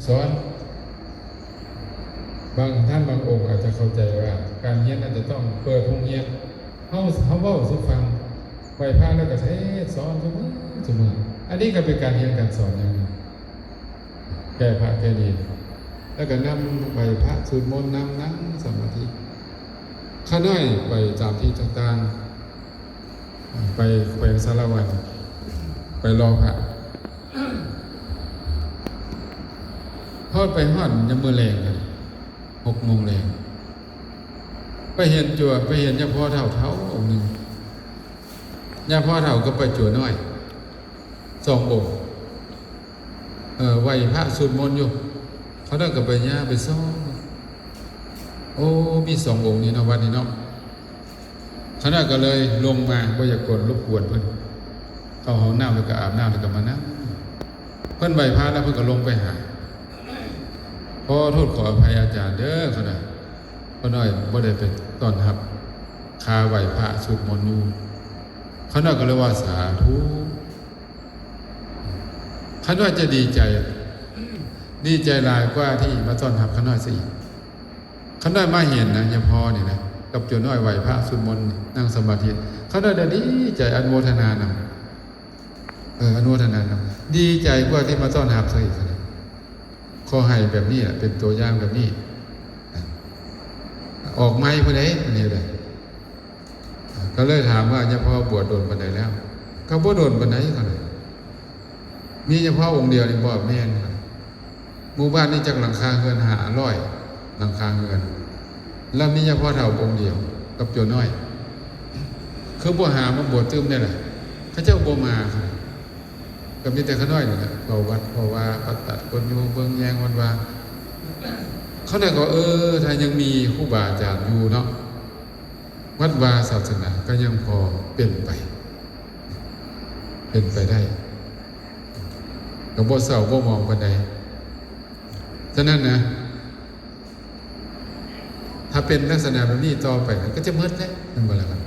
สอนบางท่านบางองค์อาจจะเข้าใจว่าการเรียนอาจจะต้องเปิดห้องเรียนเขาเว้าสุฟังไหวพระแล้วก็เทศสอนเสมออันนี้ก็เป็นการเรียนการสอนอย่างหนึงแก้พระแก้ดีแล้วก็นำไหวพระสวดมนต์นั่งสมาธิข้าน้อยไปตามที่ต่างๆไปแขวงสารวัตรไปรอพระฮอดไปฮอดยามมื้อแลงกัน6 โมงแลงไปเห็นจั่วไปเห็นยาพ่อเฒ่าองค์หนึ่งยาพ่อเฒ่าก็ไปจั่วน้อย2 องค์ไหวพระสวดมนต์อยู่เขาได้กับไปย่าไปซ้อมโอ้มี2 องค์นี่เนาะวันนี้เนาะเขาได้ก็เลยลงมาบ่อยากกวนรบกวนเพิ่นเข้าห้องน้ำแล้วก็อาบน้ำแล้วก็มานั่งเพิ่นไหวพระแล้วเพิ่นก็ลงไปหาขอโทษขออภัยอาจารย์เด้อเขาน่ะเขาน้อยบ่ได้ไปต้อนรับคาไหวพระสวดมนต์อยู่เขาน้อยก็เลยว่าสาธุเขาน้อยจะดีใจหลายกว่าที่มาต้อนรับเขาน้อยซะอีกเขาน้อยมาเห็นนะยามพ่อนี่นะกับโจน้อยไหวพระสวดมนต์นั่งสมาธิเขาน้อยได้ดีใจอนุโมทนานำอนุโมทนานำดีใจกว่าที่มาต้อนรับซะอีกขอให้แบบนี้เป็นตัวอย่างแบบนี้ออกไม้พอไหนนี่เลยก็เลยถามว่าเฉพาะบวชโดนปานใดแล้วก็บ่โดนปานใดก็เลยมีเฉพาะองค์เดียวนี่บ่แม่นหมู่บ้านนี้จักหลังคาเฮือน500หลังคาเฮือนแล้วมีเฉพาะเฒ่าองค์เดียวกับโจน้อยคือบ่หามาบวชตึมได้ล่ะเขาเจ้าบ่มาครับก็มีแต่ข้าน้อยนี่แหละเขาวัดเพราะว่าปัตตะคนอยู่เบิ่งแยงวันว่าเขาได้ก็ถ้ายังมีครูบาอาจารย์อยู่เนาะวัดวาศาสนาก็ยังพอเป็นไปได้ก็บ่เศร้าบ่มองปานใดฉะนั้นนะถ้าเป็นลักษณะแบบนี้ต่อไปก็จะมืดแล้วนั่นบ่ล่ะครับ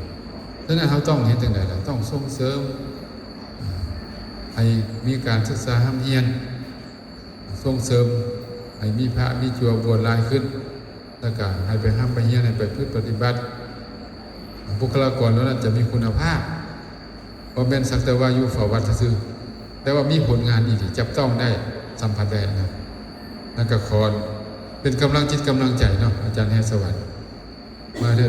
ฉะนั้นเราต้องเฮ็ดจังได๋ล่ะต้องส่งเสริมให้มีการศึกษาห้ามเฮียนส่งเสริมให้มีพระมีจั่วบวชหลายขึ้นแล้วก็ให้ไปห้ามไปเฮียนให้ไปพฤติปฏิบัติบุคลากรเหล่านั้นจะมีคุณภาพบ่แม่นสักแต่ว่าอยู่เฝ้าวัดซื่อแต่ว่ามีผลงานอีกที่จับต้องได้สัมผัสได้นะนั่นก็ขอเป็นกำลังจิตกำลังใจเนาะอาจารย์แห่สวัสดิ์มา